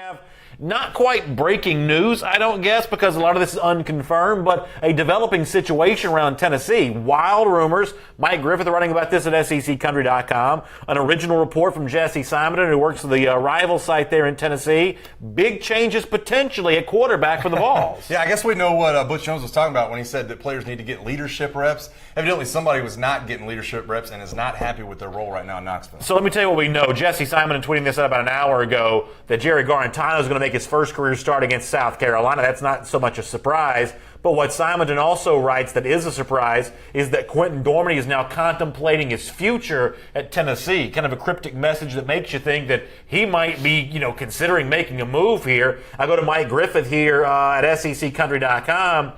have not quite breaking news, I don't guess, because a lot of this is unconfirmed, but a developing situation around Tennessee. Wild rumors. Mike Griffith writing about this at SECCountry.com. An original report from Jesse Simonton, who works for the rival site there in Tennessee. Big changes potentially at quarterback for the Vols. Yeah, I guess we know what Butch Jones was talking about when he said that players need to get leadership reps. Evidently, somebody was not getting leadership reps and is not happy with their role right now in Knoxville. So let me tell you what we know. Jesse Simonton tweeting this out about an hour ago that Jerry Garantano is going to make his first career start against South Carolina. That's not so much a surprise. But what Simonton also writes that is a surprise is that Quentin Dormady is now contemplating his future at Tennessee. Kind of a cryptic message that makes you think that he might be, considering making a move here. I go to Mike Griffith here at SECCountry.com.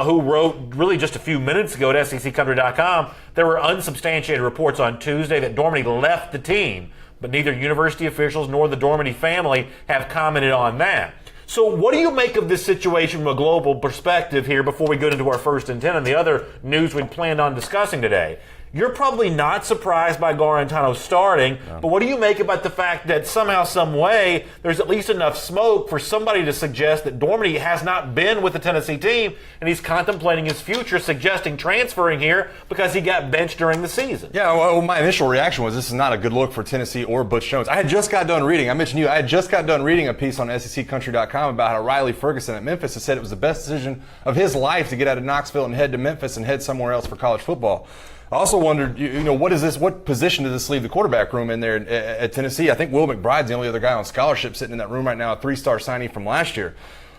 Who wrote really just a few minutes ago at SECCountry.com, there were unsubstantiated reports on Tuesday that Dormady left the team, but neither university officials nor the Dormady family have commented on that. So what do you make of this situation from a global perspective here before we go into our first and 10 and the other news we planned on discussing today? You're probably not surprised by Garantano starting, but what do you make about the fact that somehow, some way, there's at least enough smoke for somebody to suggest that Dormady has not been with the Tennessee team and he's contemplating his future, suggesting transferring here because he got benched during the season? Yeah, well, my initial reaction was this is not a good look for Tennessee or Butch Jones. I had just got done reading. I mentioned I had just got done reading a piece on SECCountry.com about how Riley Ferguson at Memphis has said it was the best decision of his life to get out of Knoxville and head to Memphis and head somewhere else for college football. I also wondered, what position does this leave the quarterback room in there at Tennessee? I think Will McBride's the only other guy on scholarship sitting in that room right now, a 3-star signing from last year.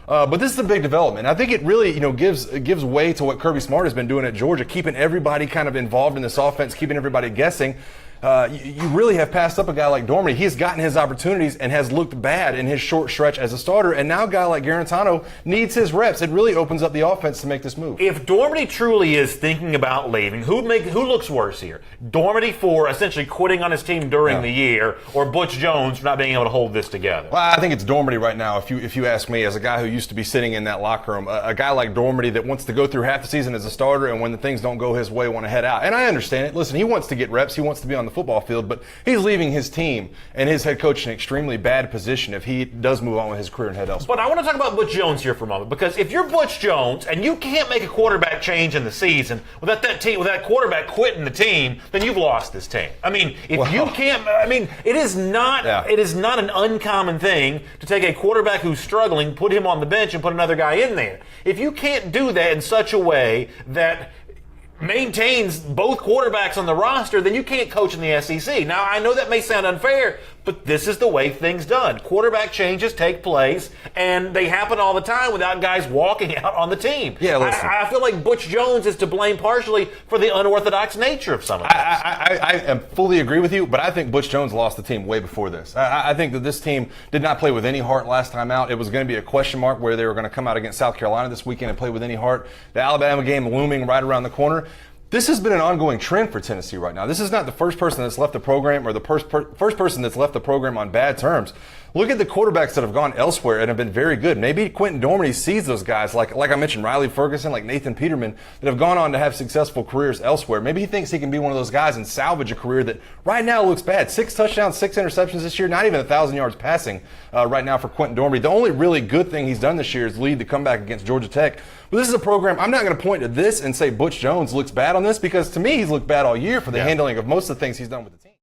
But this is a big development. I think it really, gives way to what Kirby Smart has been doing at Georgia, keeping everybody kind of involved in this offense, keeping everybody guessing. You really have passed up a guy like Dormady. He's gotten his opportunities and has looked bad in his short stretch as a starter. And now a guy like Garantano needs his reps. It really opens up the offense to make this move. If Dormady truly is thinking about leaving, who looks worse here? Dormady for essentially quitting on his team during the year, or Butch Jones for not being able to hold this together? Well, I think it's Dormady right now. If you ask me, as a guy who used to be sitting in that locker room, a guy like Dormady that wants to go through half the season as a starter, and when the things don't go his way, want to head out. And I understand it. Listen, he wants to get reps. He wants to be on the football field, but he's leaving his team and his head coach in an extremely bad position if he does move on with his career and head elsewhere. But I want to talk about Butch Jones here for a moment, because if you're Butch Jones and you can't make a quarterback change in the season without that quarterback quitting the team, then you've lost this team. I mean, it is not an uncommon thing to take a quarterback who's struggling, put him on the bench, and put another guy in there. If you can't do that in such a way that maintains both quarterbacks on the roster, then you can't coach in the SEC. Now, I know that may sound unfair, but this is the way things done. Quarterback changes take place, and they happen all the time without guys walking out on the team. Yeah, listen. I feel like Butch Jones is to blame partially for the unorthodox nature of some of this. I fully agree with you, but I think Butch Jones lost the team way before this. I think that this team did not play with any heart last time out. It was going to be a question mark where they were going to come out against South Carolina this weekend and play with any heart. The Alabama game looming right around the corner. This has been an ongoing trend for Tennessee right now. This is not the first person that's left the program or the first person that's left the program on bad terms. Look at the quarterbacks that have gone elsewhere and have been very good. Maybe Quentin Dormady sees those guys, like I mentioned, Riley Ferguson, like Nathan Peterman, that have gone on to have successful careers elsewhere. Maybe he thinks he can be one of those guys and salvage a career that right now looks bad. 6 touchdowns, 6 interceptions this year, not even 1,000 yards passing right now for Quentin Dormady. The only really good thing he's done this year is lead the comeback against Georgia Tech. But this is a program, I'm not going to point to this and say Butch Jones looks bad on this, because to me he's looked bad all year for the handling of most of the things he's done with the team.